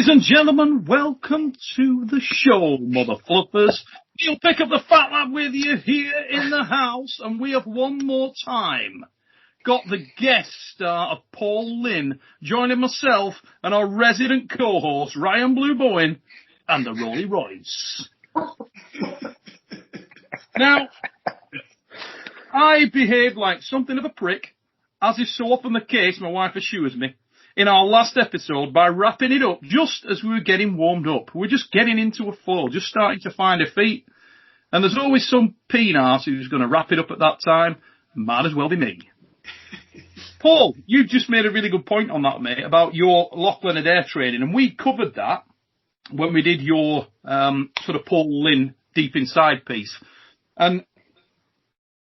Ladies and gentlemen, welcome to the show, mother fluffers. You'll pick up the fat lad with you here in the house, and we have one more time got the guest star of Paul Linn joining myself and our resident co-host, Ryan Blue Bowen, and the Rolly Royce. Now, I behaved like something of a prick, as is so often the case, my wife assures me, in our last episode by wrapping it up just as we were getting warmed up. We're just getting into a flow, just starting to find our feet. And there's always some peenass who's going to wrap it up at that time. Might as well be me. Paul, you just made a really good point on that, mate, about your Lachlan Adair training. And we covered that when we did your sort of Paul Linn Deep Inside piece. And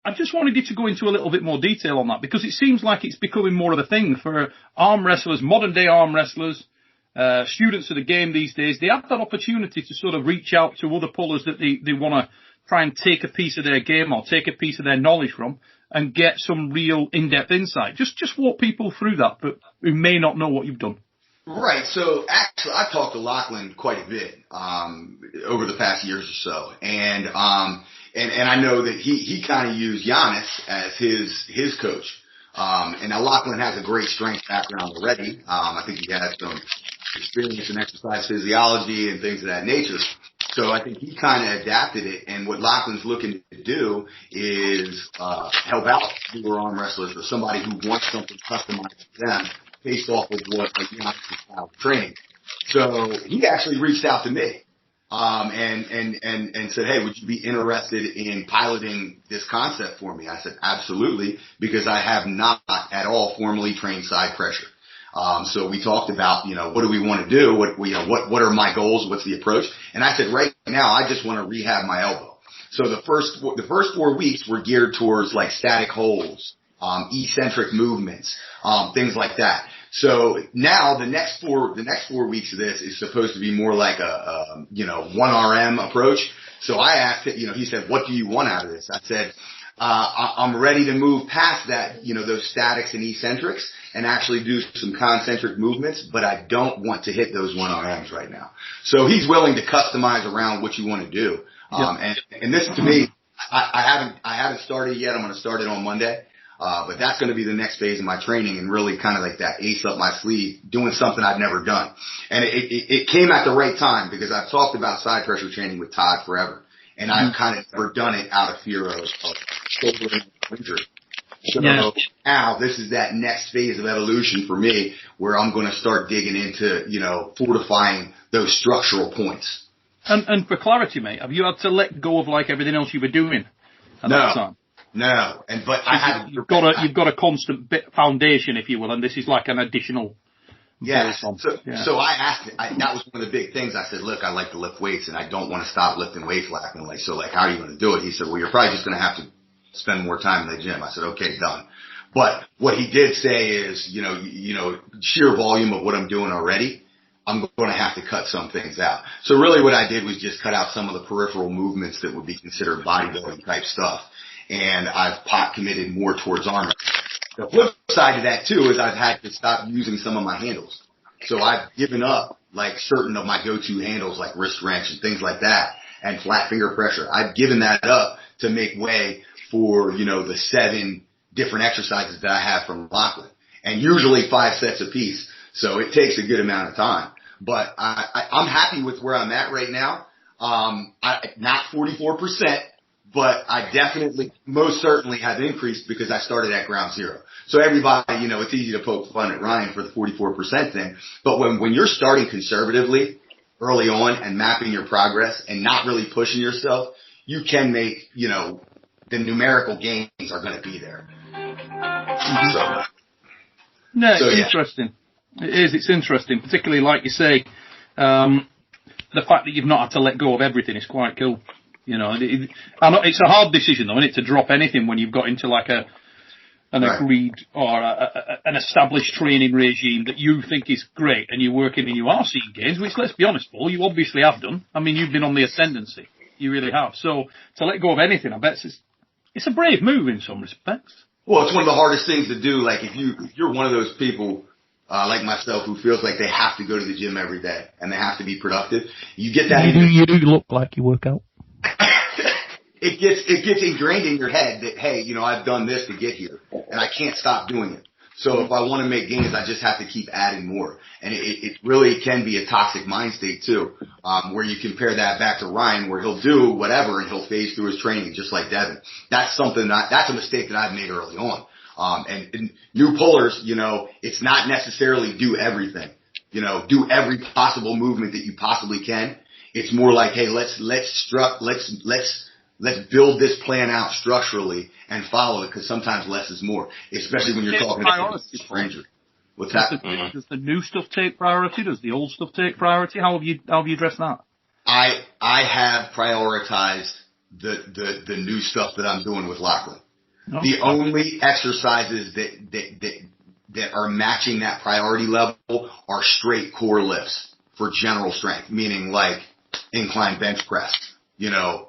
I just wanted you to go into a little bit more detail on that, because it seems like it's becoming more of a thing for arm wrestlers, modern day arm wrestlers, students of the game these days. They have that opportunity to sort of reach out to other pullers that they want to try and take a piece of their game or take a piece of their knowledge from and get some real in-depth insight. Just walk people through that, but who may not know what you've done. Right. So actually, I've talked to Lachlan quite a bit over the past years or so, and I know that he kind of used Giannis as his coach. And now Lachlan has a great strength background already. I think he has some experience in exercise physiology and things of that nature. So I think he kind of adapted it. And what Lachlan's looking to do is help out newer arm wrestlers or somebody who wants something customized to them based off of what Giannis' style of training. So he actually reached out to me. And said, hey, would you be interested in piloting this concept for me? I said, absolutely, because I have not at all formally trained side pressure. So we talked about, what do we want to do? What are my goals? What's the approach? And I said, right now, I just want to rehab my elbow. So the first 4 weeks were geared towards like static holds, eccentric movements, things like that. So now the next 4 weeks of this is supposed to be more like a 1RM approach. So I asked it, he said, what do you want out of this? I said, I'm ready to move past that, those statics and eccentrics and actually do some concentric movements, but I don't want to hit those 1RMs right now. So he's willing to customize around what you want to do. And this to me, I haven't started yet. I'm going to start it on Monday. But that's going to be the next phase of my training and really kind of like that ace up my sleeve, doing something I've never done. And it came at the right time because I've talked about side pressure training with Todd forever. And I've kind of never done it out of fear of shoulder injury. So now this is that next phase of evolution for me where I'm going to start digging into, fortifying those structural points. And for clarity, mate, have you had to let go of like everything else you were doing at that time? No, but I had. You've got a constant foundation, if you will, and this is like an additional. Yeah. So I asked. That was one of the big things. I said, look, I like to lift weights, and I don't want to stop lifting weights, Lachlan. So how are you going to do it? He said, well, you're probably just going to have to spend more time in the gym. I said, okay, done. But what he did say is, sheer volume of what I'm doing already, I'm going to have to cut some things out. So really, what I did was just cut out some of the peripheral movements that would be considered bodybuilding type stuff. And I've pot committed more towards arm. The flip side of that too is I've had to stop using some of my handles. So I've given up like certain of my go-to handles like wrist wrench and things like that and flat finger pressure. I've given that up to make way for, the 7 different exercises that I have from Lachlan, and usually 5 sets apiece. So it takes a good amount of time, but I'm happy with where I'm at right now. Not 44%. But I definitely, most certainly have increased because I started at ground zero. So everybody, it's easy to poke fun at Ryan for the 44% thing. But when you're starting conservatively early on and mapping your progress and not really pushing yourself, you can make, the numerical gains are going to be there. Interesting. It is. It's interesting, particularly like you say, the fact that you've not had to let go of everything is quite cool. It's a hard decision, though, isn't it, to drop anything when you've got into like an agreed or an established training regime that you think is great, and you're working and you are seeing gains, which, let's be honest, Paul, you obviously have done. I mean, you've been on the ascendancy. You really have. So to let go of anything, I bet it's a brave move in some respects. Well, it's one of the hardest things to do. Like if you're one of those people like myself, who feels like they have to go to the gym every day and they have to be productive, you get that. You do look like you work out. It gets ingrained in your head that, hey, I've done this to get here and I can't stop doing it. So if I want to make gains, I just have to keep adding more. And it really can be a toxic mind state too, where you compare that back to Ryan, where he'll do whatever and he'll phase through his training just like Devin. That's a mistake that I've made early on. And new pullers, it's not necessarily do everything, do every possible movement that you possibly can. It's more like, hey, let's build this plan out structurally and follow it, because sometimes less is more, especially when you're talking to a stranger. What's that? Does the new stuff take priority? Does the old stuff take priority? How have you addressed that? I have prioritized the new stuff that I'm doing with Lachlan. Oh. The only exercises that are matching that priority level are straight core lifts for general strength, meaning like incline bench press,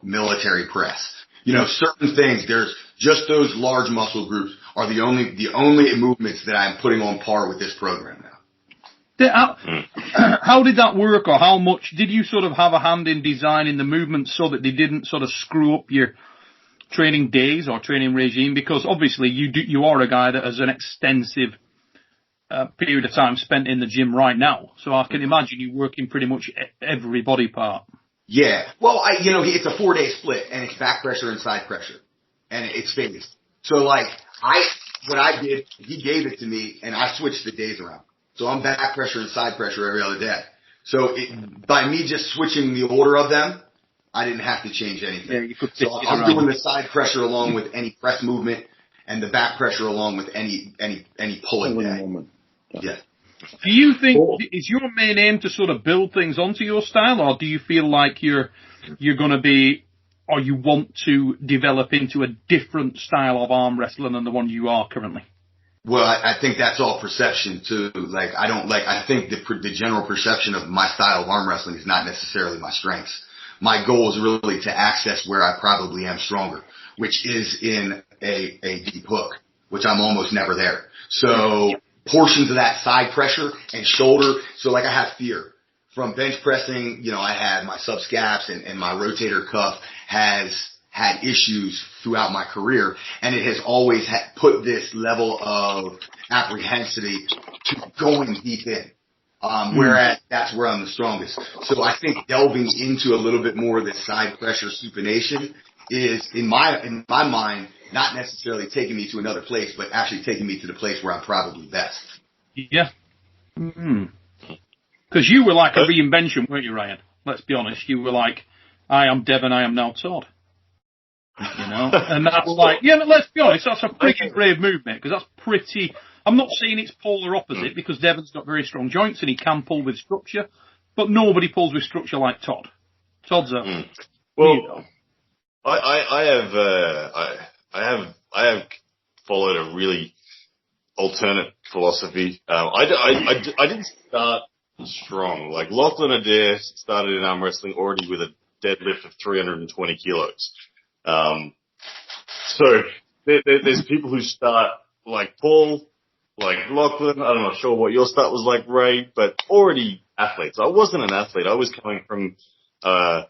military press. Certain things, there's just those large muscle groups are the only movements that I'm putting on par with this program now. How did that work, or how much did you sort of have a hand in designing the movements so that they didn't sort of screw up your training days or training regime? Because obviously you are a guy that has an extensive period of time spent in the gym right now. So I can imagine you working pretty much every body part. Yeah. Well, it's a 4-day split, and it's back pressure and side pressure, and it's phased. So what I did, he gave it to me, and I switched the days around. So I'm back pressure and side pressure every other day. So by me just switching the order of them, I didn't have to change anything. Yeah, you could so I'm doing the side pressure along with any press movement, and the back pressure along with any pulling day. Yeah. Do you think, is your main aim to sort of build things onto your style, or do you feel like you're going to be, or you want to develop into a different style of arm wrestling than the one you are currently? Well, I think that's all perception too. I think the general perception of my style of arm wrestling is not necessarily my strengths. My goal is really to access where I probably am stronger, which is in a deep hook, which I'm almost never there. So portions of that side pressure and shoulder. So I have fear from bench pressing. I had my subscaps and my rotator cuff has had issues throughout my career, and it has always put this level of apprehensivity to going deep in. Whereas that's where I'm the strongest. So I think delving into a little bit more of this side pressure supination is, in my mind, not necessarily taking me to another place, but actually taking me to the place where I'm probably best. Yeah. Because you were like a reinvention, weren't you, Ryan? Let's be honest. You were like, I am Devon, I am now Todd. And that was like, let's be honest, that's a pretty brave move, mate, because that's pretty, I'm not saying it's polar opposite, because Devon's got very strong joints and he can pull with structure, but nobody pulls with structure like Todd. Todd's a... Well, I have followed a really alternate philosophy. I didn't start strong. Like Lachlan Adair started in arm wrestling already with a deadlift of 320 kilos. So there's people who start like Paul, like Lachlan. I'm not sure what your start was like, Ray, but already athletes. I wasn't an athlete. I was coming from a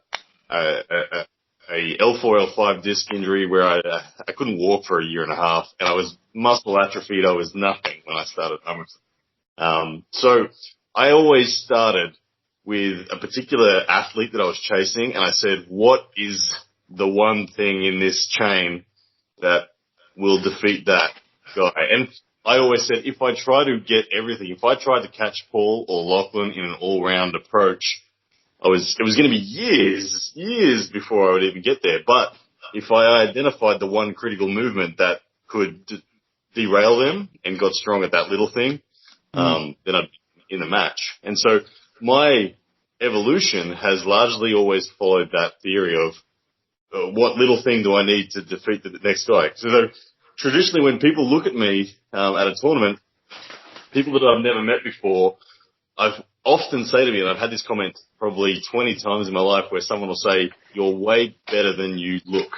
L4, L5 disc injury where I couldn't walk for a year and a half, and I was muscle atrophied. I was nothing when I started arm wrestling. So I always started with a particular athlete that I was chasing, and I said, what is the one thing in this chain that will defeat that guy? And I always said, if I try to get everything, if I tried to catch Paul or Lachlan in an all-round approach, it was going to be years before I would even get there. But if I identified the one critical movement that could derail them and got strong at that little thing, then I'd be in the match. And so my evolution has largely always followed that theory of what little thing do I need to defeat the next guy. So traditionally when people look at me at a tournament, people that I've never met before, I've often say to me, and I've had this comment probably 20 times in my life, where someone will say, you're way better than you look.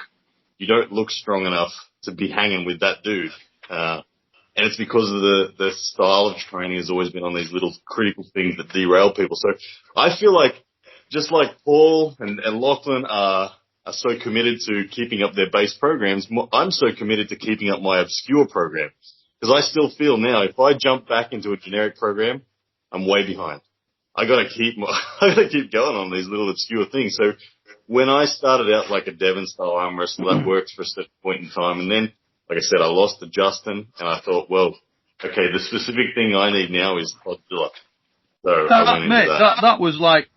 You don't look strong enough to be hanging with that dude. And And it's because of the style of training has always been on these little critical things that derail people. So I feel like just like Paul and Lachlan are so committed to keeping up their base programs, I'm so committed to keeping up my obscure program. Because I still feel now, if I jump back into a generic program, I'm way behind. I gotta keep going on these little obscure things. So when I started out like a Devon style arm wrestler, that worked for a certain point in time. And then, like I said, I lost to Justin and I thought, well, okay, the specific thing I need now is Godzilla. So I went into that. That was like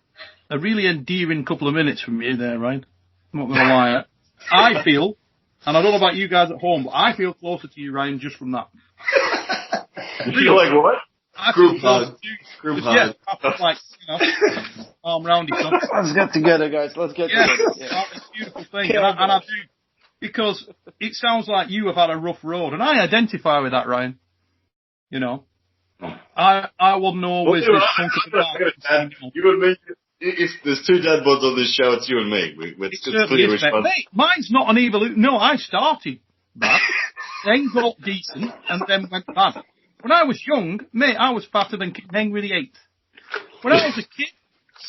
a really endearing couple of minutes from you there, Ryan. I'm not gonna lie. I feel, and I don't know about you guys at home, but I feel closer to you, Ryan, just from that. You feel like what? Group hug. Group hug. Yeah, like, arm round each other. Let's get together, guys. Let's get together. Yeah. That's a beautiful thing. And I do, because it sounds like you have had a rough road, and I identify with that, Ryan. You know, I wasn't always this confident. You and me. If there's two dad bods on this show, it's you and me. It's clear which one. Mate, mine's not an evolution. No, I started bad, then got decent, and then went bad. When I was young, mate, I was fatter than King Henry VIII. When I was a kid,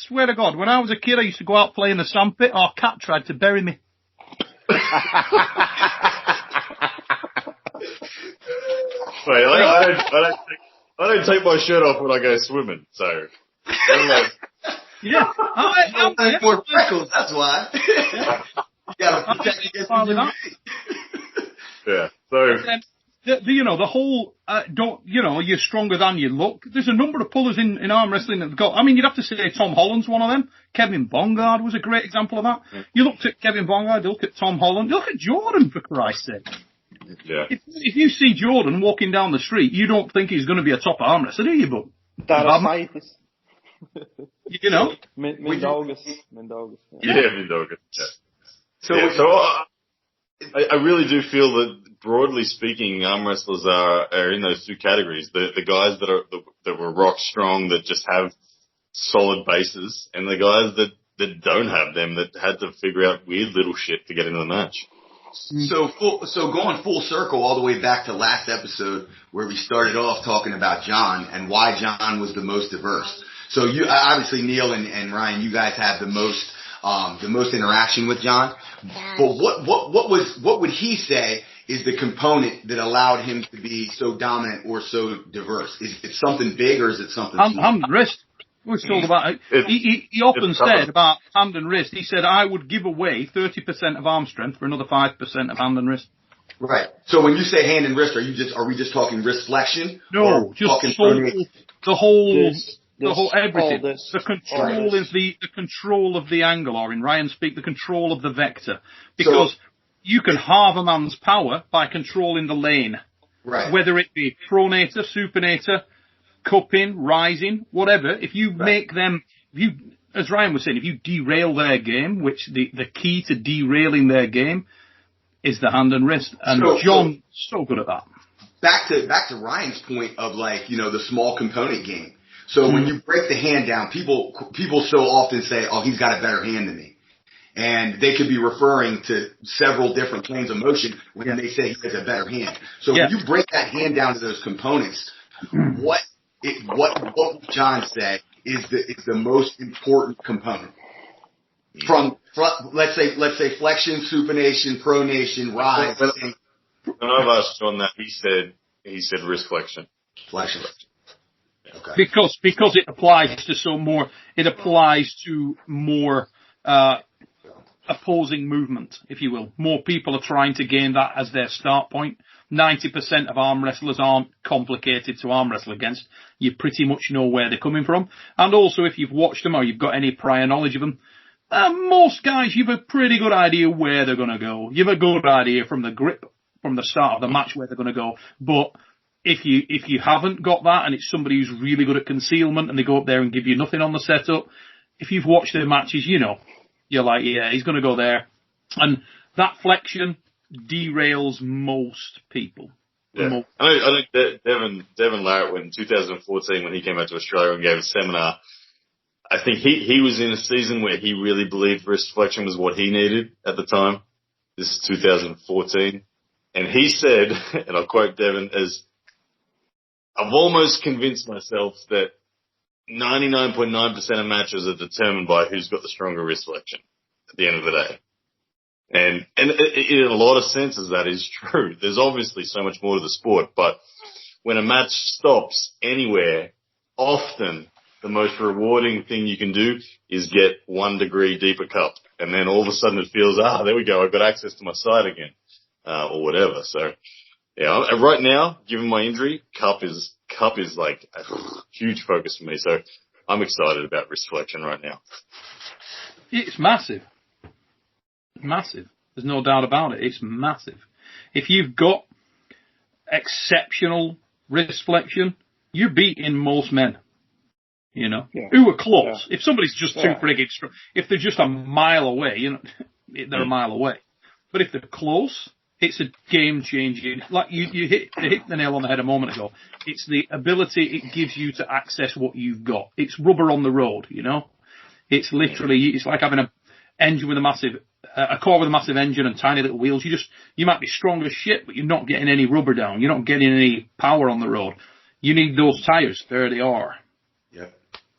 swear to God, when I was a kid, I used to go out play in the sandpit. Our cat tried to bury me. Wait, I don't take my shirt off when I go swimming, so. Yeah. I'm more freckles, that's why. Yeah, yeah, so. The whole, you're stronger than you look. There's a number of pullers in arm wrestling that have got, I mean, you'd have to say Tom Holland's one of them. Kevin Bongard was a great example of that. Yeah. You looked at Kevin Bongard, you look at Tom Holland, you look at Jordan, for Christ's sake. Yeah. If you see Jordan walking down the street, you don't think he's going to be a top arm wrestler, do you, but? You know? Mindaugas. Yeah, Mindaugas. Yeah. So I really do feel that, broadly speaking, arm wrestlers are in those two categories. The guys that were rock strong, that just have solid bases, and the guys that don't have them, that had to figure out weird little shit to get into the match. So going full circle all the way back to last episode where we started off talking about John and why John was the most diverse. So you, obviously Neil and Ryan, you guys have the most interaction with John. But what would he say is the component that allowed him to be so dominant or so diverse? Is it something big or is it something small? Hand and wrist. We talked about it. He often said about hand and wrist, he said, I would give away 30% of arm strength for another 5% of hand and wrist. Right. So when you say hand and wrist, are we just talking wrist flexion? No, just the whole everything. The control of the angle, or in Ryan speak, the control of the vector. Because you can halve a man's power by controlling the lane. Right. Whether it be pronator, supinator, cupping, rising, whatever. If you make them, as Ryan was saying, if you derail their game, which the key to derailing their game is the hand and wrist. And John's so good at that. Back to Ryan's point of the small component game. So when you break the hand down, people so often say, oh, he's got a better hand than me. And they could be referring to several different planes of motion when they say he has a better hand. So when you break that hand down to those components, what John said is the most important component. From let's say flexion, supination, pronation, rise. When I've asked John that, he said wrist flexion. Flexion. Okay. Because it applies to more opposing movement, if you will. More people are trying to gain that as their start point. 90% of arm wrestlers aren't complicated to arm wrestle against. You pretty much know where they're coming from. And also, if you've watched them or you've got any prior knowledge of them, most guys, you've a pretty good idea where they're going to go. You've a good idea from the grip, from the start of the match where they're going to go. But if you haven't got that, and it's somebody who's really good at concealment and they go up there and give you nothing on the setup, if you've watched their matches, you're like, yeah, he's going to go there. And that flexion derails most people. Yeah. I think Devin Larratt, in 2014, when he came out to Australia and gave a seminar, I think he was in a season where he really believed wrist flexion was what he needed at the time. This is 2014. And he said, and I'll quote Devin, as I've almost convinced myself that 99.9% of matches are determined by who's got the stronger wrist flexion at the end of the day. And in a lot of senses that is true. There's obviously so much more to the sport, but when a match stops anywhere, often the most rewarding thing you can do is get 1 degree deeper cup. And then all of a sudden it feels, there we go, I've got access to my side again, or whatever. So, yeah, right now, given my injury, cup is like a huge focus for me. So I'm excited about wrist flexion right now. It's massive. Massive. There's no doubt about it. It's massive. If you've got exceptional wrist flexion, you're beating most men. You know, who are close. Yeah. If somebody's just too frigging strong, if they're just a mile away, you know, they're a mile away. But if they're close, it's a game changing. Like you hit the nail on the head a moment ago. It's the ability it gives you to access what you've got. It's rubber on the road. You know, it's literally it's like having a engine with a car with a massive engine and tiny little wheels. You might be strong as shit, but you're not getting any rubber down. You're not getting any power on the road. You need those tires. There they are. Yep.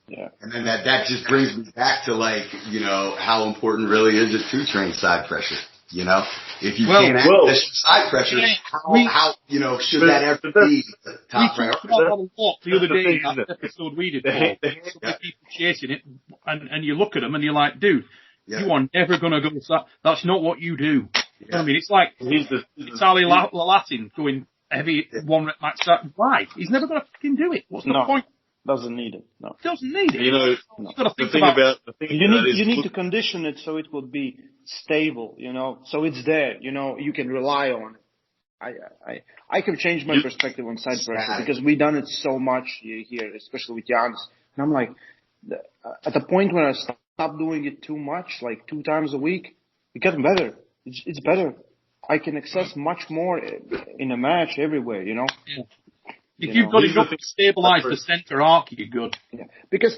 Yeah. And then that just brings me back to how important really is it to train side pressure. You know, if you can't access side pressure, how should that ever be the top priority? We talked about a lot the other day in that episode we did, Paul. So many people chasing it, and you look at them and you're like, dude, you are never going to go to that. That's not what you do. You know what I mean? It's like it's Ali Latin going heavy 1 rep max. Why? He's never going to fucking do it. What's the point? Doesn't need it. No. Doesn't need it. You know, you've got to think you need to condition it so it will be stable, so it's there, you can rely on it. I can change my perspective on side pressure because we've done it so much here, especially with Giannis. And I'm like, at the point when I stop doing it too much, like 2 times a week, it's getting better. It's better. I can access much more in a match everywhere, Yeah. If you've got enough to stabilize the center arc, you're good. Yeah, because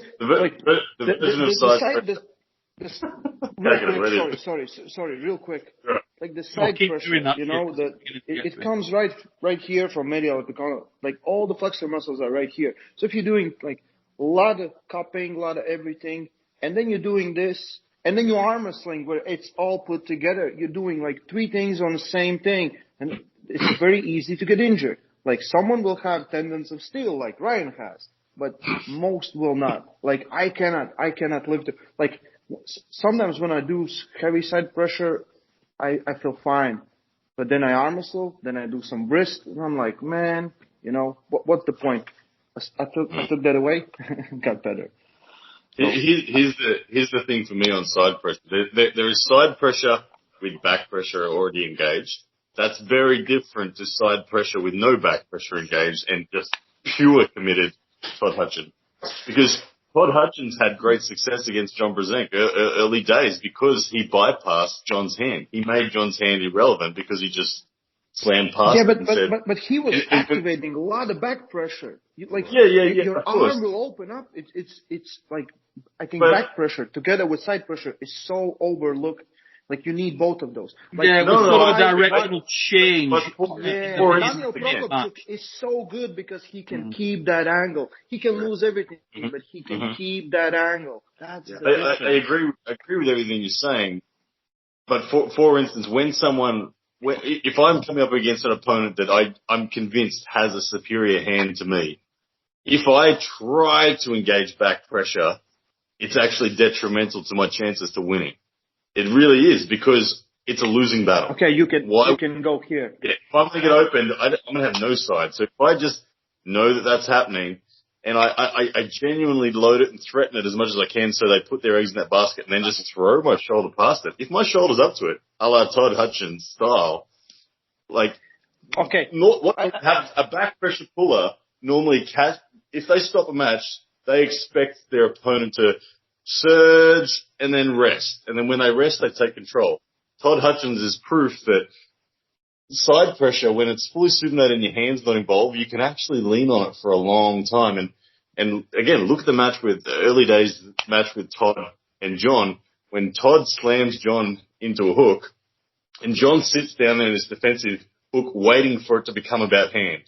sorry, real quick. Sure. Like the side pressure, it comes right here from medial. Like all the flexor muscles are right here. So if you're doing like a lot of cupping, a lot of everything, and then you're doing this, and then you arm wrestling where it's all put together. You're doing like 3 things on the same thing, and it's very easy to get injured. Like someone will have tendons of steel, like Ryan has, but most will not. Like I cannot lift it. Like sometimes when I do heavy side pressure, I feel fine, but then I arm wrestle, then I do some wrist, and I'm like, man, what's the point? I took that away, got better. So. Here's the thing for me on side pressure. There is side pressure with back pressure already engaged. That's very different to side pressure with no back pressure engaged and just pure committed Todd Hutchins. Because Todd Hutchins had great success against John Brzenk early days because he bypassed John's hand. He made John's hand irrelevant because he just slammed past it. But he was activating a lot of back pressure. Your arm will open up. It's like, I think back pressure together with side pressure is so overlooked. Like you need both of those. Like, a directional change. Daniel Prokopchuk is so good because he can keep that angle. He can lose everything, but he can keep that angle. That's I agree with everything you're saying. But for instance, if I'm coming up against an opponent that I'm convinced has a superior hand to me, if I try to engage back pressure, it's actually detrimental to my chances to winning. It really is because it's a losing battle. Okay, you can go here. Yeah, if I'm going to get opened, I'm going to have no side. So if I just know that that's happening and I genuinely load it and threaten it as much as I can so they put their eggs in that basket and then just throw my shoulder past it. If my shoulder's up to it, a la Todd Hutchins style, like, have a back pressure puller normally if they stop a match, they expect their opponent to surge and then rest. And then when they rest, they take control. Todd Hutchins is proof that side pressure, when it's fully supinated and your hand's not involved, you can actually lean on it for a long time. And again, look at the early days match with Todd and John. When Todd slams John into a hook and John sits down in his defensive hook waiting for it to become about hand.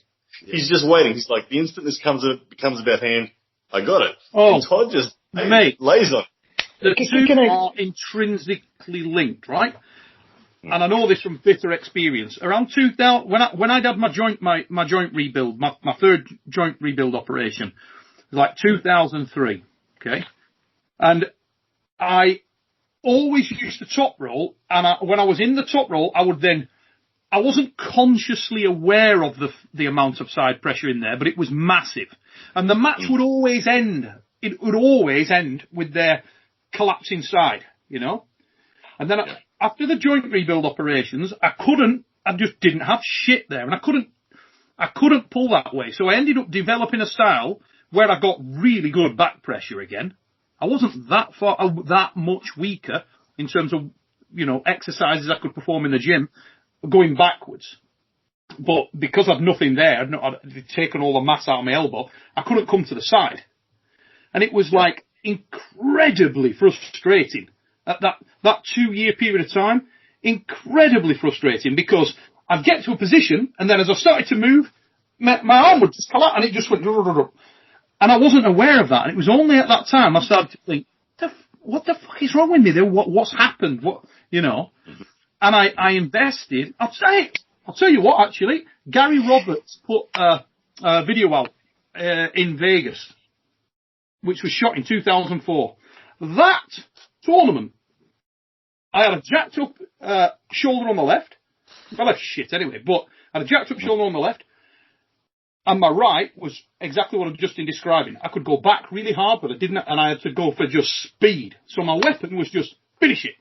He's just waiting. He's like, the instant this becomes about hand, I got it. Oh, and Todd just mate, lays on it. The two are intrinsically linked, right? And I know this from bitter experience. Around 2000, when I had my joint rebuild, my third joint rebuild operation, it was like 2003, okay? And I always used to top roll, and when I was in the top roll, I wasn't consciously aware of the amount of side pressure in there, but it was massive. And the match would always end. It would always end with their collapsing side, you know? And then after the joint rebuild operations, I just didn't have shit there, and I couldn't pull that way. So I ended up developing a style where I got really good back pressure again. I wasn't that much weaker in terms of, you know, exercises I could perform in the gym going backwards. But because I'd nothing there, I'd taken all the mass out of my elbow, I couldn't come to the side. And it was like incredibly frustrating at that 2-year period of time. Incredibly frustrating, because I'd get to a position, and then as I started to move, my arm would just collapse, and it just went, and I wasn't aware of that. And it was only at that time I started to think, what the fuck is wrong with me? What's happened? What, you know? And I invested. I'll tell you what, actually, Gary Roberts put a video out in Vegas, which was shot in 2004. That tournament, I had a jacked up shoulder on the left. My left shit anyway, but I had a jacked up shoulder on the left, and my right was exactly what I've just been describing. I could go back really hard, but I didn't, and I had to go for just speed. So my weapon was just finish it.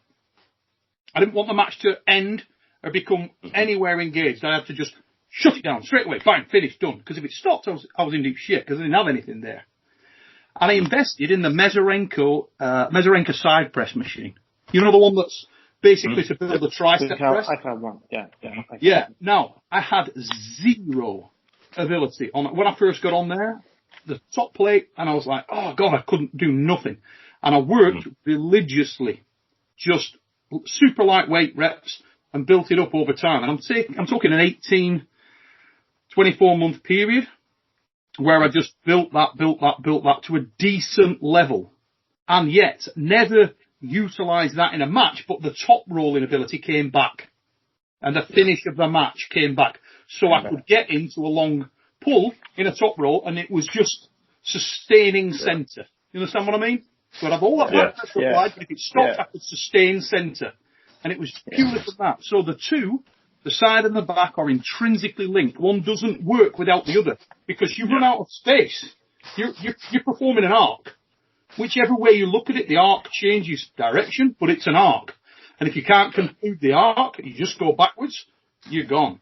I didn't want the match to end or become anywhere engaged. I had to just shut it down straight away. Fine, finished, done. Because if it stopped, I was in deep shit because I didn't have anything there. And I invested in the Mazurenko side press machine. You know, the one that's basically to build a tricep press? I've had one, yeah. Yeah, now, I had zero ability on it. When I first got on there, the top plate, and I was like, oh God, I couldn't do nothing. And I worked religiously, just super lightweight reps, and built it up over time. And I'm talking an 18, 24-month period where I just built that to a decent level, and yet never utilised that in a match, but the top rolling ability came back, and the finish of the match came back, so I could get into a long pull in a top roll, and it was just sustaining centre. You understand what I mean? So I'd have all that back pressure applied, but if it stopped, I could sustain centre. And it was purely from that. So the two, the side and the back, are intrinsically linked. One doesn't work without the other, because you run out of space. You're performing an arc. Whichever way you look at it, the arc changes direction, but it's an arc. And if you can't conclude the arc, you just go backwards, you're gone.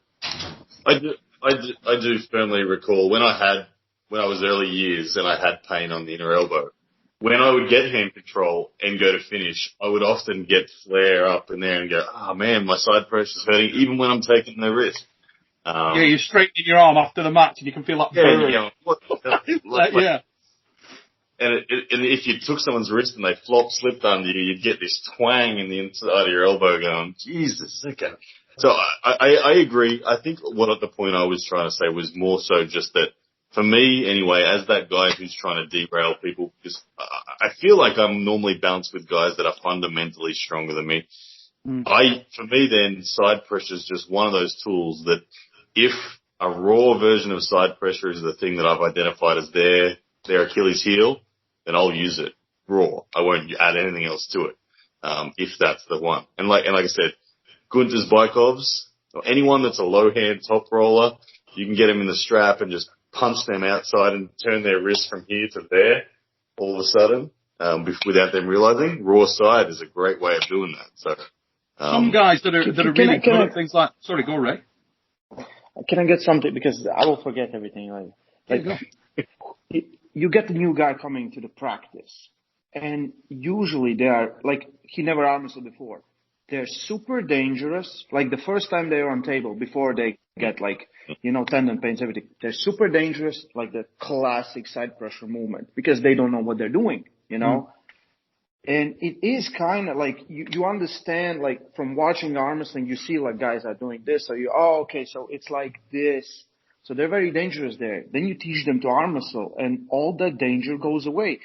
I do firmly recall when I was early years and I had pain on the inner elbow, when I would get hand control and go to finish, I would often get flare up in there and go, oh man, my side pressure's hurting, even when I'm taking the risk. You're straightening your arm after the match and you can feel that burn. Yeah. And if you took someone's wrist and they slipped under you, you'd get this twang in the inside of your elbow going, Jesus, okay. So I agree. I think the point I was trying to say was more so just that, for me anyway, as that guy who's trying to derail people, because I feel like I'm normally balanced with guys that are fundamentally stronger than me. For me then, side pressure is just one of those tools that if a raw version of side pressure is the thing that I've identified as their Achilles heel, then I'll use it raw. I won't add anything else to it, if that's the one. And like I said, Gunter's Bykovs, or anyone that's a low hand top roller, you can get them in the strap and just punch them outside and turn their wrist from here to there all of a sudden, without them realizing. Raw side is a great way of doing that. So, some guys that are really good at things like, sorry, go Ray. Can I get something, because I will forget everything. You get the new guy coming to the practice, and usually they are like, he never arm wrestled before. They're super dangerous. Like the first time they're on table, before they get tendon pains, everything, they're super dangerous, like the classic side pressure movement, because they don't know what they're doing, you know? And it is kind of like, you understand, from watching arm wrestling, you see guys are doing this, so okay, so it's like this. So they're very dangerous there. Then you teach them to arm wrestle, and all that danger goes away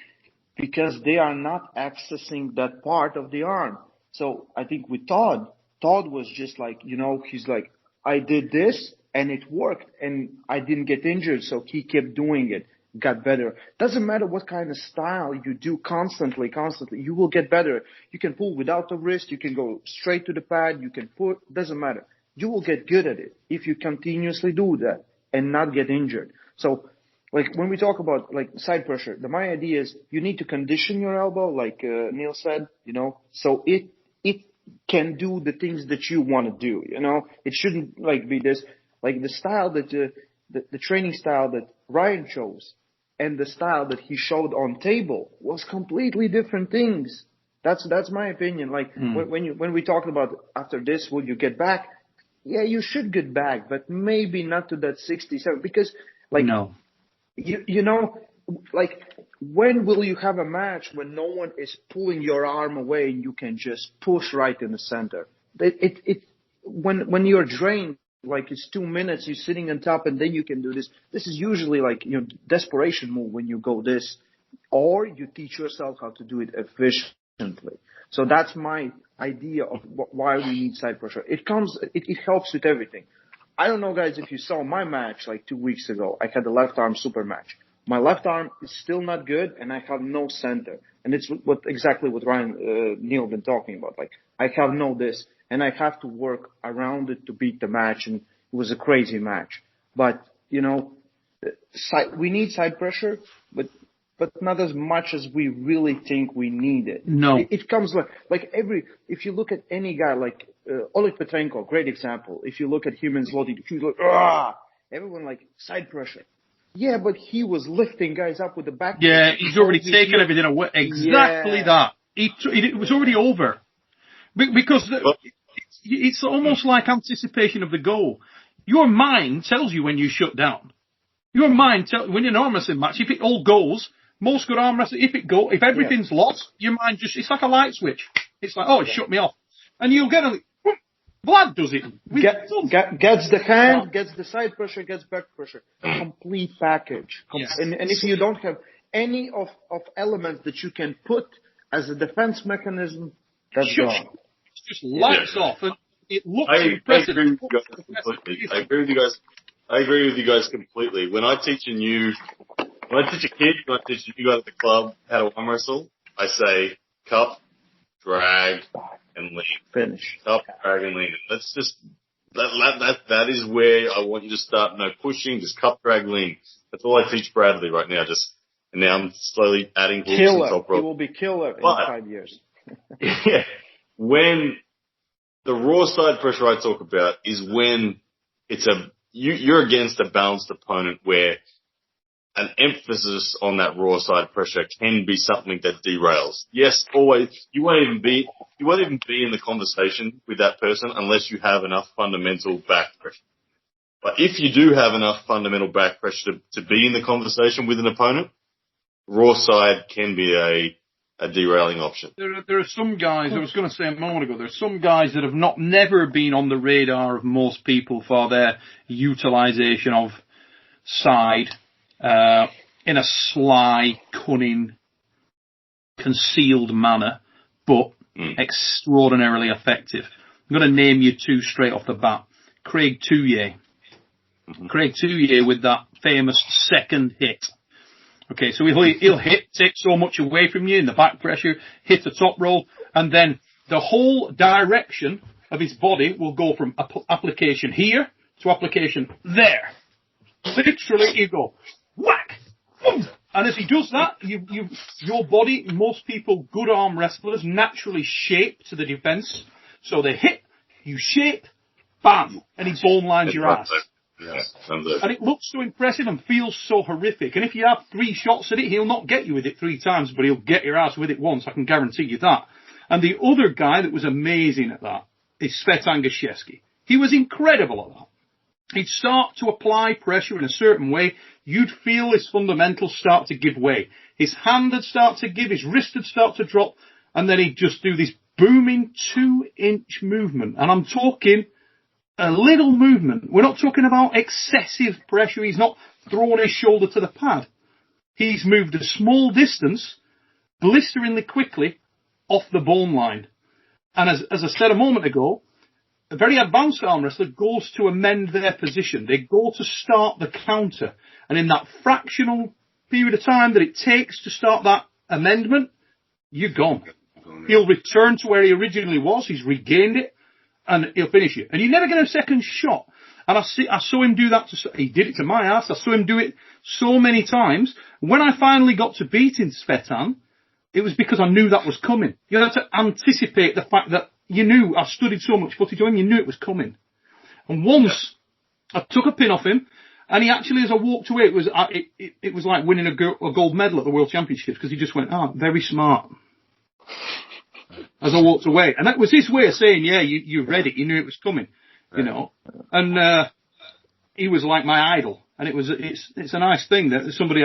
because they are not accessing that part of the arm. So I think with Todd was just like, he's like, I did this and it worked and I didn't get injured. So he kept doing it, got better. Doesn't matter what kind of style you do constantly, you will get better. You can pull without the wrist. You can go straight to the pad. You can pull, doesn't matter. You will get good at it if you continuously do that and not get injured. So, like, when we talk about, like, side pressure, my idea is you need to condition your elbow, like Neil said, so it can do the things that you want to do, It shouldn't, like, be this, like, the style that, the training style that Ryan chose and the style that he showed on table was completely different things. That's my opinion. Like, when we talked about after this, will you get back? Yeah, you should get back, but maybe not to that 67 because, like, no. Like, when will you have a match when no one is pulling your arm away and you can just push right in the center? When you're drained, like it's 2 minutes, you're sitting on top and then you can do this. This is usually like, desperation move when you go this, or you teach yourself how to do it efficiently. So that's my idea of why we need side pressure. It helps with everything. I don't know, guys, if you saw my match like 2 weeks ago. I had the left arm super match. My left arm is still not good, and I have no center. And it's exactly what Neil been talking about. Like, I have no this, and I have to work around it to beat the match, and it was a crazy match. But, we need side pressure, but not as much as we really think we need it. No. It comes if you look at any guy like Oleg Petrenko, great example. If you look at him and Zloty, he's like, everyone like side pressure. Yeah, but he was lifting guys up with the back. Yeah, he's already taken everything away. Exactly that. It was already over. Because it's almost like anticipation of the goal. Your mind tells you when you shut down. Your mind when you're in an arm wrestling match, if it all goes, most good arm wrestling, if everything's lost, your mind it's like a light switch. It's like, it shut me off. And you'll get Vlad does it. Gets the hand, gets the side pressure, gets back pressure. A complete package. Yes. And if you don't have any of elements that you can put as a defense mechanism, that's gone. It just lights off. And it looks impressive. I agree with you guys completely. When I teach a kid, when I teach a new guy at the club how to arm wrestle, I say cup, drag, and lean. Finish. Cup, drag, and lean. That's just that is where I want you to start. No pushing, just cup, drag, lean. That's all I teach Bradley right now. And now I'm slowly adding hooks and top rope. He will be killer in 5 years. Yeah. When the raw side pressure I talk about is when it's you're against a balanced opponent where an emphasis on that raw side pressure can be something that derails. Yes, always. You won't even be in the conversation with that person unless you have enough fundamental back pressure. But if you do have enough fundamental back pressure to be in the conversation with an opponent, raw side can be a derailing option. There are some guys, I was going to say a moment ago, there are some guys that have never been on the radar of most people for their utilization of side in a sly, cunning, concealed manner, but extraordinarily effective. I'm going to name you two straight off the bat. Craig Touye. Craig Touye with that famous second hit. Okay, so he'll hit, take so much away from you in the back pressure, hit the top roll, and then the whole direction of his body will go from application here to application there. Literally, you go whack, boom. And as he does that, your body, most people, good arm wrestlers, naturally shape to the defense. So they hit, you shape, bam, and he bone lines your ass. Yes. And it looks so impressive and feels so horrific. And if you have 3 shots at it, he'll not get you with it 3 times, but he'll get your ass with it once. I can guarantee you that. And the other guy that was amazing at that is Svetan Gashevsky. He was incredible at that. He'd start to apply pressure in a certain way. You'd feel his fundamentals start to give way. His hand would start to give, his wrist would start to drop, and then he'd just do this booming 2-inch movement. And I'm talking a little movement. We're not talking about excessive pressure. He's not throwing his shoulder to the pad. He's moved a small distance, blisteringly quickly, off the bone line. And as I said a moment ago, a very advanced arm wrestler goes to amend their position. They go to start the counter. And in that fractional period of time that it takes to start that amendment, you're gone. He'll return to where he originally was. He's regained it, and he'll finish it. And you never get a second shot. And I saw him do that. He did it to my ass. I saw him do it so many times. When I finally got to beating Svetan, it was because I knew that was coming. You had to anticipate the fact that you knew. I studied so much footage on him, you knew it was coming. And once I took a pin off him, and he actually, as I walked away, it was like winning a gold medal at the World Championships, because he just went, very smart. As I walked away. And that was his way of saying, yeah, you read it, you knew it was coming, you know. And he was like my idol. And it's a nice thing that somebody,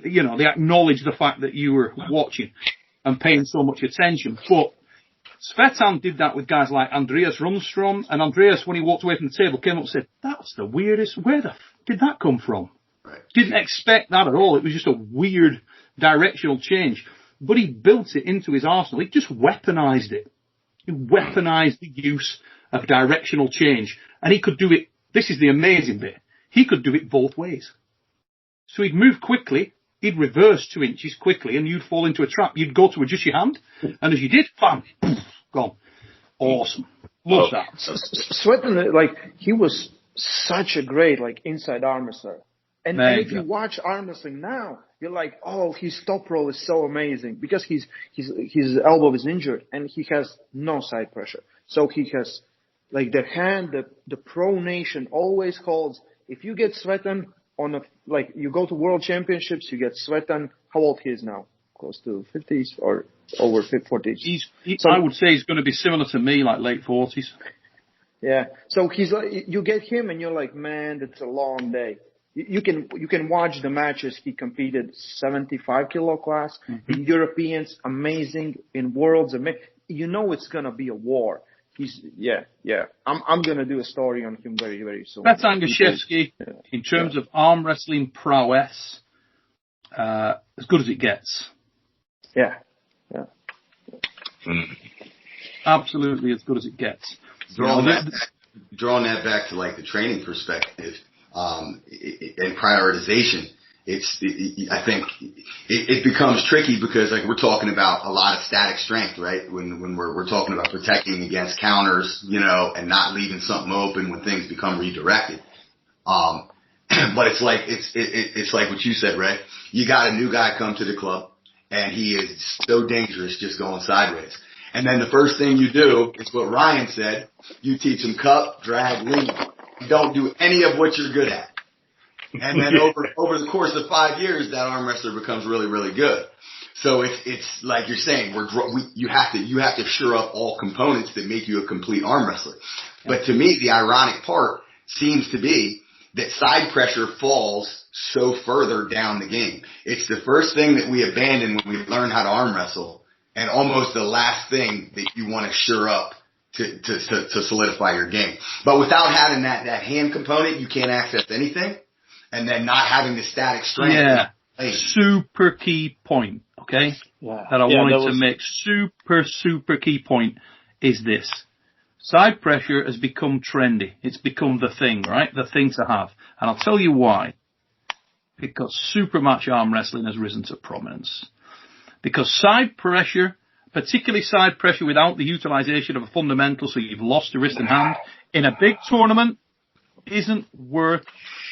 they acknowledge the fact that you were watching and paying so much attention. But Svetan did that with guys like Andreas Rundstrom, and Andreas, when he walked away from the table, came up and said, that's the weirdest, where the did that come from? Right. Didn't expect that at all. It was just a weird directional change. But he built it into his arsenal. He just weaponized it. He weaponized the use of directional change. And he could do it, this is the amazing bit, he could do it both ways. So he'd move quickly, he'd reverse 2 inches quickly, and you'd fall into a trap. You'd go to adjust your hand, and as you did, bam, gone. Awesome. Love that. Svetan, he was such a great, inside arm wrestler. And if you watch arm wrestling now, you're like, oh, his top roll is so amazing, because his elbow is injured and he has no side pressure. So he has, the hand, the pronation always holds. If you get Svetan on you go to World Championships, you get Svetan, how old he is now? Close to 50s or over 40s? I would say he's going to be similar to me, late 40s. Yeah. So he's you get him and you're like, man, that's a long day. You can watch the matches. He competed 75 kilo class in Europeans, amazing, in worlds, amazing. You know it's gonna be a war. I'm gonna do a story on him very, very soon. Svetan Gashevsky, in terms of arm wrestling prowess, as good as it gets. Yeah. Absolutely as good as it gets. Drawing that back to the training perspective. And prioritization, I think it becomes tricky because we're talking about a lot of static strength, right? When we're talking about protecting against counters, and not leaving something open when things become redirected. But it's like what you said, Ray. You got a new guy come to the club and he is so dangerous just going sideways. And then the first thing you do is what Ryan said. You teach him cup, drag, lean. You don't do any of what you're good at. And then over the course of 5 years, that arm wrestler becomes really, really good. So it's like you're saying, you have to shore up all components that make you a complete arm wrestler. But to me, the ironic part seems to be that side pressure falls so further down the game. It's the first thing that we abandon when we learn how to arm wrestle, and almost the last thing that you want to shore up to solidify your game. But without having that hand component, you can't access anything. And then not having the static strength. Yeah. Super key point, okay? Yeah. That I wanted to make. Super key point is this. Side pressure has become trendy. It's become the thing, right? The thing to have. And I'll tell you why. Because super match arm wrestling has risen to prominence. Because side pressure, particularly side pressure without the utilization of a fundamental, so you've lost your wrist and hand, in a big tournament, isn't worth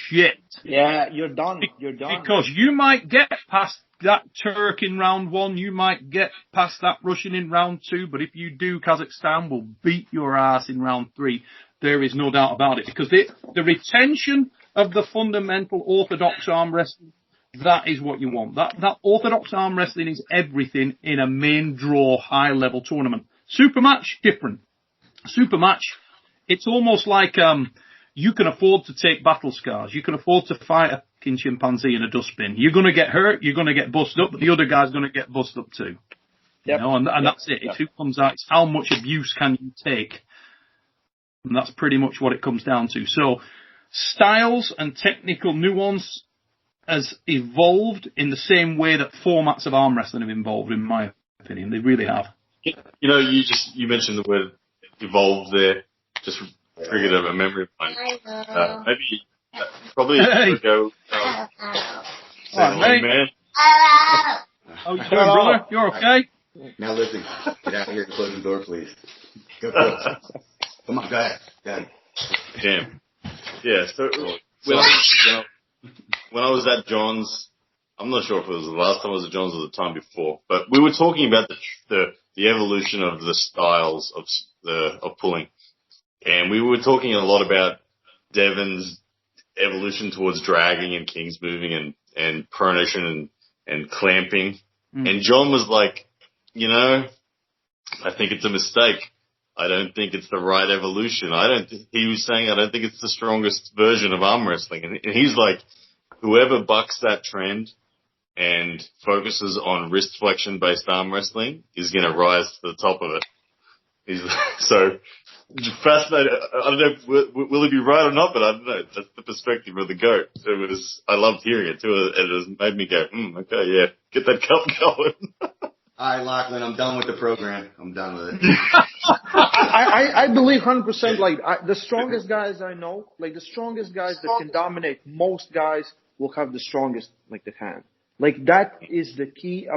shit. Yeah, you're done. Because you might get past that Turk in round 1, you might get past that Russian in round 2, but if you do, Kazakhstan will beat your ass in round 3. There is no doubt about it. Because the retention of the fundamental orthodox arm wrestling, that is what you want. That orthodox arm wrestling is everything in a main draw high level tournament. Super match, different. Super match, it's almost like you can afford to take battle scars. You can afford to fight a fucking chimpanzee in a dustbin. You're going to get hurt, you're going to get busted up, but the other guy's going to get busted up too. Yep. And that's it. It's who comes out. It's how much abuse can you take. And that's pretty much what it comes down to. So styles and technical nuance has evolved in the same way that formats of arm wrestling have evolved, in my opinion. They really have. You know, you mentioned the word evolved there. Just triggered a memory of mine. Probably a year ago. Mate. Man. How you doing, brother? You're okay? Now listen, get out of here and close the door, please. Go, go. Come on, go ahead. Damn. Yeah, so when I was at John's, I'm not sure if it was the last time I was at John's or the time before, but we were talking about the evolution of the styles of pulling. And we were talking a lot about Devon's evolution towards dragging and King's moving and pronation and clamping. And John was like, you know, I think it's a mistake. I don't think it's the right evolution. He was saying, I don't think it's the strongest version of arm wrestling. And he's like, whoever bucks that trend and focuses on wrist flexion based arm wrestling is going to rise to the top of it. So fascinated. I don't know, will he be right or not, but I don't know. That's the perspective of the GOAT. I loved hearing it too. It has made me go, okay, yeah, get that cup going. All right, Lachlan, I'm done with the program. I'm done with it. I believe 100%, like, the strongest guys I know, like, the strongest guys that can dominate most guys will have the strongest, like, the hand. Like, that is the key.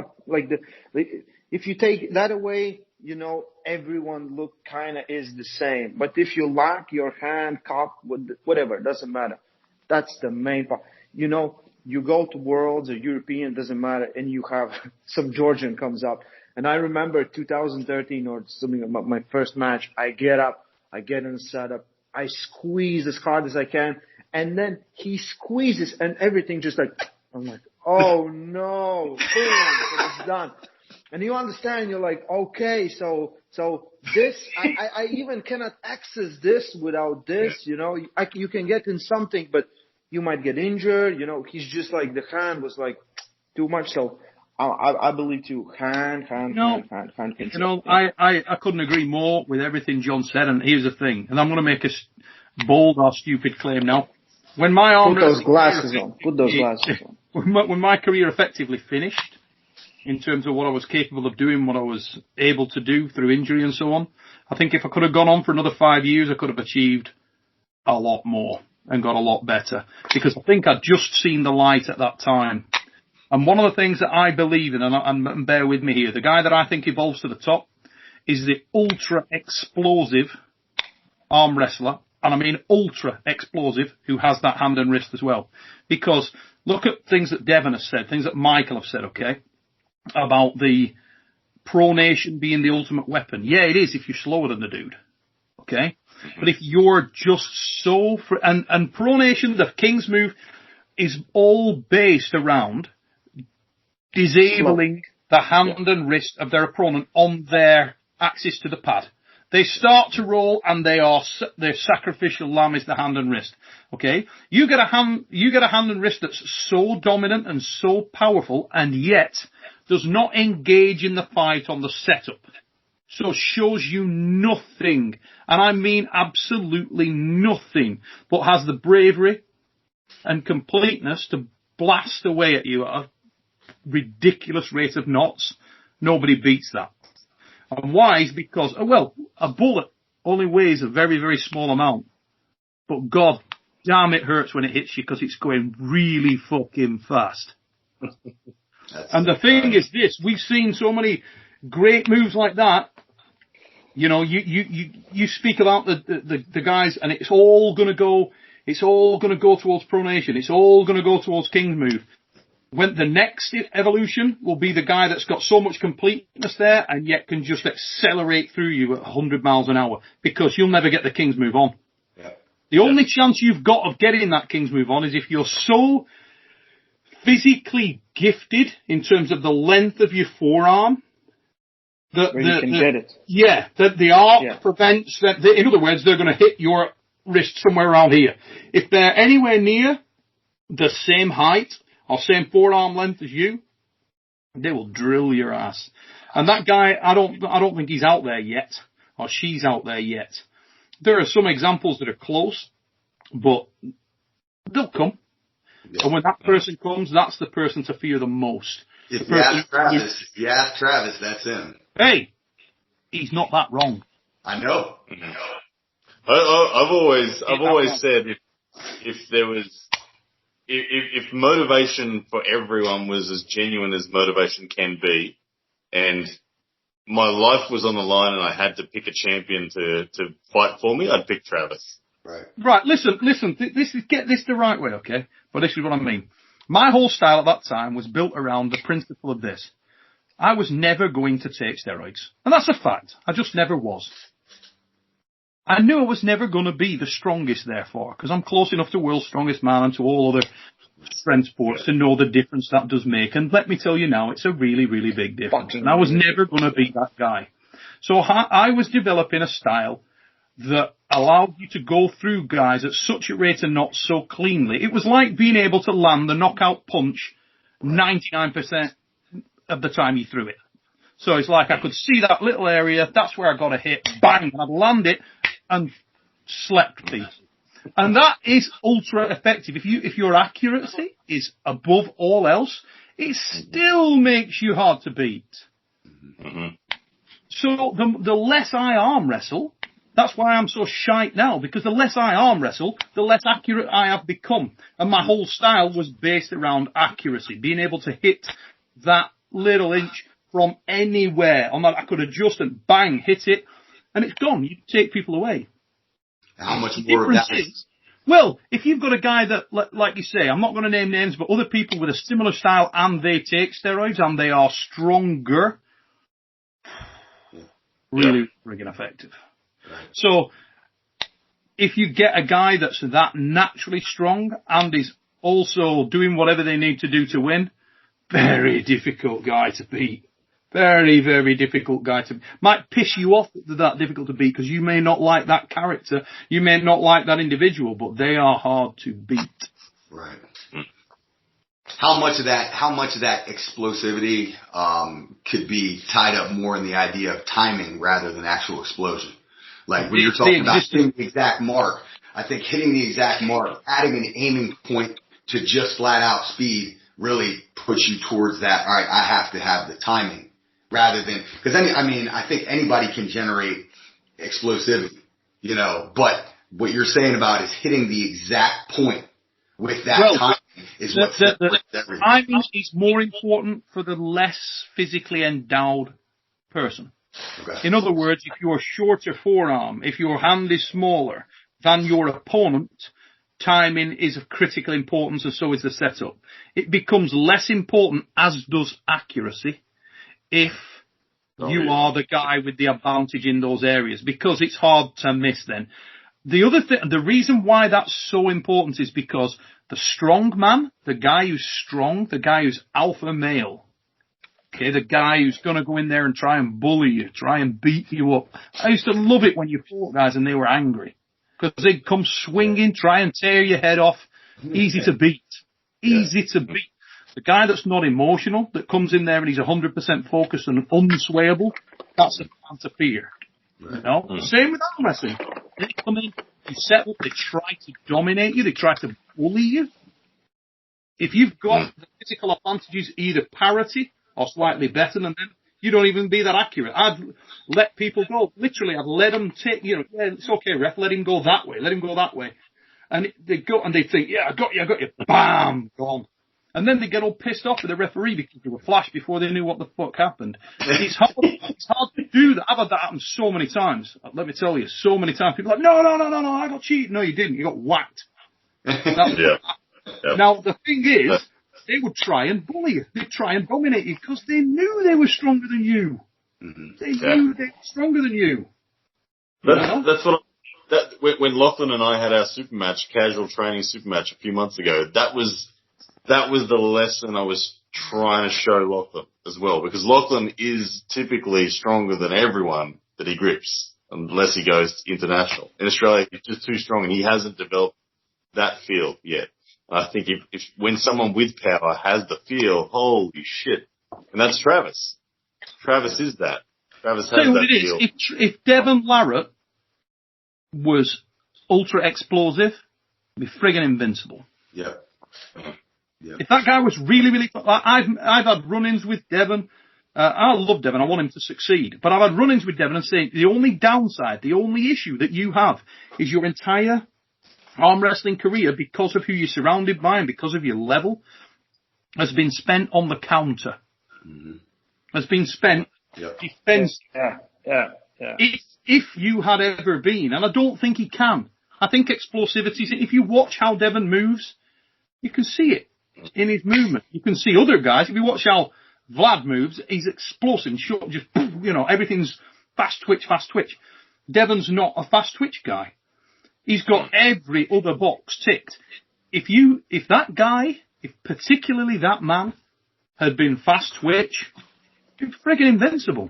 If you take that away, you know, everyone kind of is the same. But if you lack your hand, cup, whatever, doesn't matter. That's the main part. You know, you go to Worlds or European, doesn't matter, and you have some Georgian comes up. And I remember 2013 or something about my first match, I get up, I get in the setup, I squeeze as hard as I can, and then he squeezes and everything just like, I'm like, oh no, boom, it's done. And you understand, you're like, okay, so this, I even cannot access this without this, you know, you can get in something, but you might get injured, you know, he's just like, the hand was like too much. So I believe too, hand. You know, I couldn't agree more with everything John said. And here's the thing, and I'm going to make a bold or stupid claim now. When my arm Put those glasses on. When my career effectively finished, in terms of what I was capable of doing, what I was able to do through injury and so on, I think if I could have gone on for another 5 years, I could have achieved a lot more and got a lot better, because I think I'd just seen the light at that time. And one of the things that I believe in, and bear with me here, the guy that I think evolves to the top is the ultra explosive arm wrestler. And I mean ultra explosive, who has that hand and wrist as well. Because look at things that Devon has said, things that Michael have said, okay, about the pronation being the ultimate weapon. Yeah, it is if you're slower than the dude, okay? But if you're just so... And pronation, the King's move, is all based around disabling the hand and wrist of their opponent on their axis to the pad. They start to roll, and their sacrificial lamb is the hand and wrist. Okay, you get a hand and wrist that's so dominant and so powerful, and yet does not engage in the fight on the setup. So shows you nothing, and I mean absolutely nothing, but has the bravery and completeness to blast away at you at a ridiculous rate of knots. Nobody beats that. And why? Is because, a bullet only weighs a very, very small amount. But God damn, it hurts when it hits you because it's going really fucking fast. And the thing is this, we've seen so many great moves like that. You know, you speak about the guys, and it's all gonna go towards pronation. It's all gonna go towards King's move. When the next evolution will be the guy that's got so much completeness there and yet can just accelerate through you at 100 miles an hour, because you'll never get the King's move on. Yeah. The only chance you've got of getting that King's move on is if you're so physically gifted in terms of the length of your forearm that you can get it. Yeah, that the arc prevents that. In other words, they're going to hit your wrist somewhere around here. If they're anywhere near the same height or same forearm length as you, they will drill your ass. And that guy, I don't think he's out there yet, or she's out there yet. There are some examples that are close, but they'll come. Yeah. And when that person comes, that's the person to fear the most. If you ask Travis, that's him. Hey, he's not that wrong. I know. I've always said if motivation for everyone was as genuine as motivation can be, and my life was on the line and I had to pick a champion to fight for me, I'd pick Travis. Right. Listen. Get this the right way, okay? But this is what I mean. My whole style at that time was built around the principle of this. I was never going to take steroids. And that's a fact. I just never was. I knew I was never going to be the strongest, therefore, because I'm close enough to world's strongest man and to all other strength sports to know the difference that does make. And let me tell you now, it's a really, really big difference. And I was never going to be that guy. So I was developing a style that allowed you to go through guys at such a rate and not so cleanly. It was like being able to land the knockout punch 99% of the time you threw it. So it's like I could see that little area, that's where I got a hit, bang, and I'd land it and slept people. And that is ultra effective. If your accuracy is above all else, it still makes you hard to beat. Mm-hmm. So the less I arm wrestle, that's why I'm so shite now, because the less I arm wrestle, the less accurate I have become. And my whole style was based around accuracy, being able to hit that little inch from anywhere. On that, I could adjust and bang, hit it, and it's gone. You take people away. How much more of that is? Well, if you've got a guy that, like you say, I'm not going to name names, but other people with a similar style and they take steroids and they are stronger, really friggin' effective. So, if you get a guy that's that naturally strong and is also doing whatever they need to do to win, very difficult guy to beat. Very, very difficult guy to beat. Might piss you off that they're that difficult to beat because you may not like that character, you may not like that individual, but they are hard to beat. Right. How much of that explosivity could be tied up more in the idea of timing rather than actual explosion? Like when you're talking about hitting the exact mark, I think hitting the exact mark, adding an aiming point to just flat out speed really puts you towards that. All right, I have to have the timing rather than, because I think anybody can generate explosivity, but what you're saying about is hitting the exact point with that timing is what separates everything. Timing is more important for the less physically endowed person. Okay. In other words, if you're shorter forearm, if your hand is smaller than your opponent, timing is of critical importance and so is the setup. It becomes less important, as does accuracy, if you are the guy with the advantage in those areas, because it's hard to miss then. The reason why that's so important is because the strong man, the guy who's strong, the guy who's alpha male, okay, the guy who's going to go in there and try and bully you, try and beat you up. I used to love it when you fought guys and they were angry. Because they'd come swinging, try and tear your head off. Easy to beat. Easy to beat. The guy that's not emotional, that comes in there and he's 100% focused and unswayable, that's a man to fear. Right. Same with arm wrestling. They come in, you set up, they try to dominate you, they try to bully you. If you've got the physical advantages, either parity or slightly better than them, you don't even be that accurate. I'd let people go. Literally, I'd let them take, it's okay, ref, let him go that way, let him go that way. And they go and they think, I got you, bam, gone. And then they get all pissed off with the referee because they were flashed before they knew what the fuck happened. It's hard to do that. I've had that happen so many times. Let me tell you, so many times. People are like, no, I got cheated. No, you didn't. You got whacked. Now, the thing is, they would try and bully you. They'd try and dominate you because they knew they were stronger than you. Mm-hmm. They knew they were stronger than you. That's what. When Lachlan and I had our super match, casual training super match a few months ago, that was the lesson I was trying to show Lachlan as well, because Lachlan is typically stronger than everyone that he grips, unless he goes international. In Australia, he's just too strong, and he hasn't developed that feel yet. I think if when someone with power has the feel, holy shit. And that's Travis. Travis is that. Travis has that feel. If Devon Larratt was ultra explosive, he'd be friggin' invincible. Yep. If that guy was really, really, I've had run-ins with Devon. I love Devon. I want him to succeed. But I've had run-ins with Devon and saying the only downside, the only issue that you have is your entire arm wrestling career, because of who you're surrounded by and because of your level, has been spent on the counter. Mm-hmm. Has been spent defense. Yeah. If you had ever been, and I don't think he can. I think explosivity, if you watch how Devon moves, you can see it in his movement. You can see other guys. If you watch how Vlad moves, he's explosive, short, just, everything's fast twitch. Devon's not a fast twitch guy. He's got every other box ticked. If that guy, if particularly that man, had been fast twitch, he'd be friggin' invincible.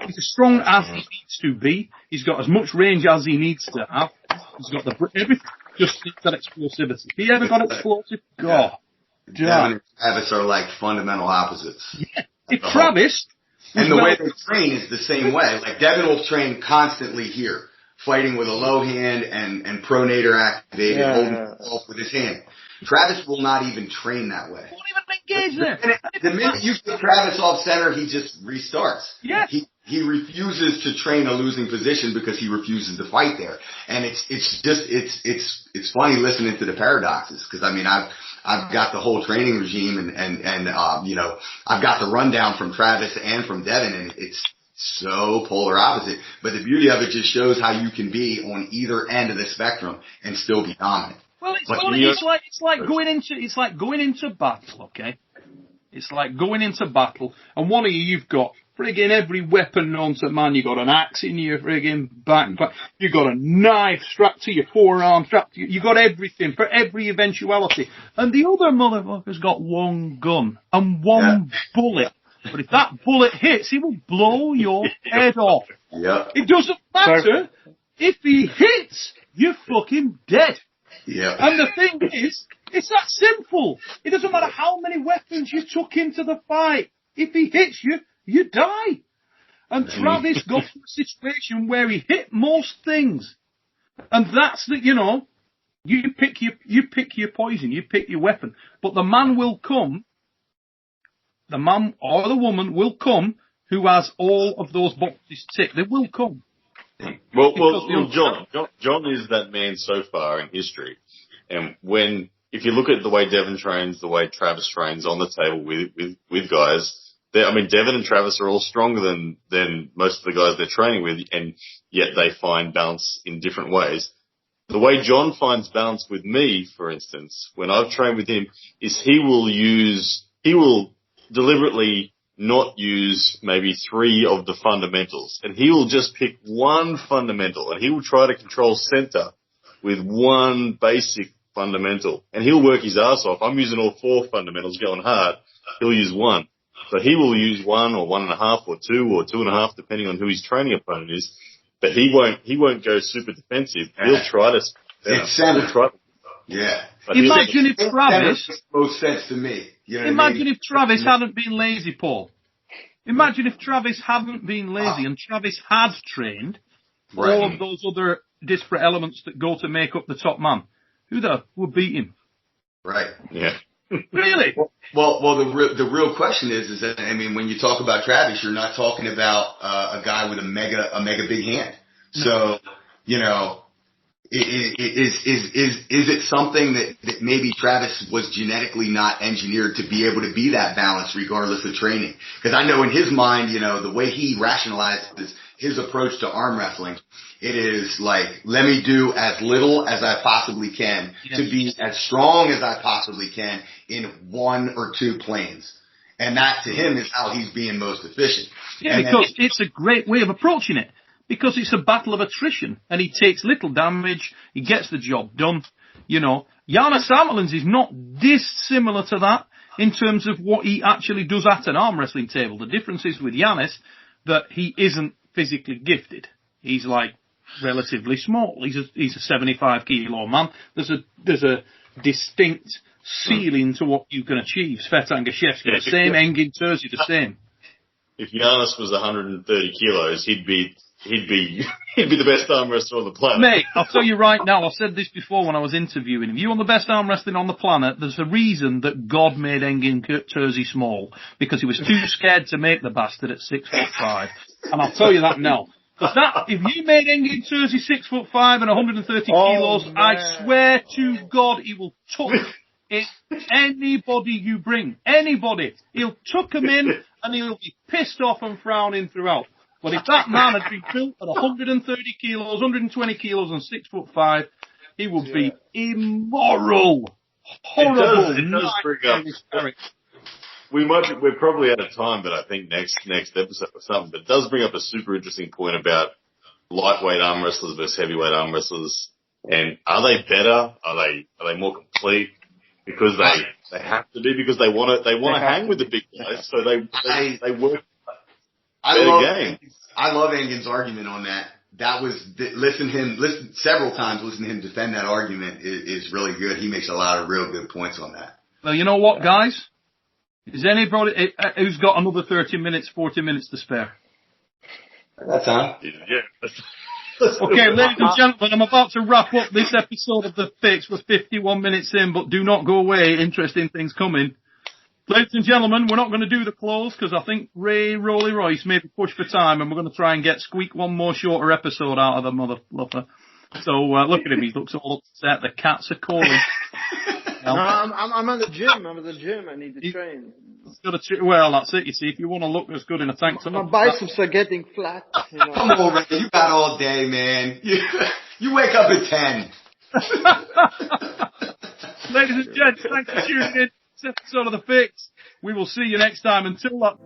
He's as strong as he needs to be. He's got as much range as he needs to have. He's got everything. Just needs that explosivity. If he ever got explosive, God. Devon and Travis are like fundamental opposites. Yeah. If Travis... And the way they train is the same way. Like, Devon will train constantly here, fighting with a low hand and pronator activated, holding off with his hand. Travis will not even train that way. Won't even engage there. The minute you get Travis off center, he just restarts. Yes. He refuses to train a losing position because he refuses to fight there. And it's funny listening to the paradoxes, because I mean, I've got the whole training regime and I've got the rundown from Travis and from Devon, and it's so polar opposite. But the beauty of it just shows how you can be on either end of the spectrum and still be dominant. Well, it's like going into battle, okay? It's like going into battle, and one of you've got friggin' every weapon known to man. You got an axe in your friggin' back, you got a knife strapped to your forearm, you got everything for every eventuality. And the other motherfucker's got one gun and one bullet. But if that bullet hits, he will blow your head off. Yeah. It doesn't matter. If he hits, you're fucking dead. Yeah. And the thing is, it's that simple. It doesn't matter how many weapons you took into the fight. If he hits you, you die. And Travis got to a situation where he hit most things. And that's you pick your poison, you pick your weapon. But the man or the woman will come who has all of those boxes ticked. They will come. Well, John is that man so far in history. And if you look at the way Devon trains, the way Travis trains on the table with guys, Devon and Travis are all stronger than most of the guys they're training with, and yet they find balance in different ways. The way John finds balance with me, for instance, when I've trained with him, is he will deliberately not use maybe 3 of the fundamentals, and he will just pick one fundamental, and he will try to control center with one basic fundamental, and he'll work his ass off. I'm using all 4 fundamentals going hard. He'll use one. So he will use 1 or 1.5 or 2 or 2.5, depending on who his training opponent is. But he won't go super defensive. He'll try to. It's center. Yeah. Imagine if Travis makes most sense to me. You know imagine if Travis hadn't been lazy, Paul. Imagine if Travis hadn't been lazy and Travis had trained all of those other disparate elements that go to make up the top man. Who would beat him? Right. Yeah. Really? Well, the real question is that, when you talk about Travis, you're not talking about a guy with a mega big hand. So, is it something that maybe Travis was genetically not engineered to be able to be that balanced regardless of training? Because I know in his mind, the way he rationalizes his approach to arm wrestling, it is like, let me do as little as I possibly can to be as strong as I possibly can in 1 or 2 planes. And that to him is how he's being most efficient. Yeah, because it's a great way of approaching it. Because it's a battle of attrition, and he takes little damage, he gets the job done. Giannis Samalins is not dissimilar to that in terms of what he actually does at an arm wrestling table. The difference is with Giannis that he isn't physically gifted. He's like relatively small. He's a 75 kilo man. There's a distinct ceiling to what you can achieve. Svetlana Gashevsky, the same. Engin Terzi, the same. If Giannis was 130 kilos, he'd be he'd be the best arm wrestler on the planet. Mate, I'll tell you right now, I've said this before when I was interviewing him. You want the best arm wrestling on the planet, there's a reason that God made Engin Terzi small, because he was too scared to make the bastard at 6'5". And I'll tell you that now. If you made Engin Terzi 6'5" and 130 kilos, man. I swear to God, he will tuck anybody you bring. Anybody. He'll tuck him in and he'll be pissed off and frowning throughout. But if that man had been built at 130 kilos, 120 kilos and 6'5", he would be immoral. Horrible. It does bring up. We're probably out of time, but I think next episode or something. But it does bring up a super interesting point about lightweight arm wrestlers versus heavyweight arm wrestlers. And are they better? Are they more complete? Because they have to be, because they want to hang with the big guys, so they work. I love Engin's argument on that. Listen several times. Listen to him defend that argument is really good. He makes a lot of real good points on that. Well, you know what, guys? Is anybody who's got another 30 minutes, 40 minutes to spare? That's time. Yeah. Okay, ladies and gentlemen, I'm about to wrap up this episode of The Fix. We're 51 minutes in, but do not go away. Interesting things coming. Ladies and gentlemen, we're not going to do the close because I think Ray Rolly Royce may be pushed for time, and we're going to try and squeak one more shorter episode out of the mother fluffer. So look at him; he looks all upset. The cats are calling. No, I'm at the gym. I'm at the gym. I need to train. Well, that's it. You see, if you want to look as good in a tank top, my biceps are getting flat. You know. Come on, Ray. You got all day, man. You wake up at 10. Ladies and gents, thanks for tuning in. This episode of The Fix. We will see you next time. Until that.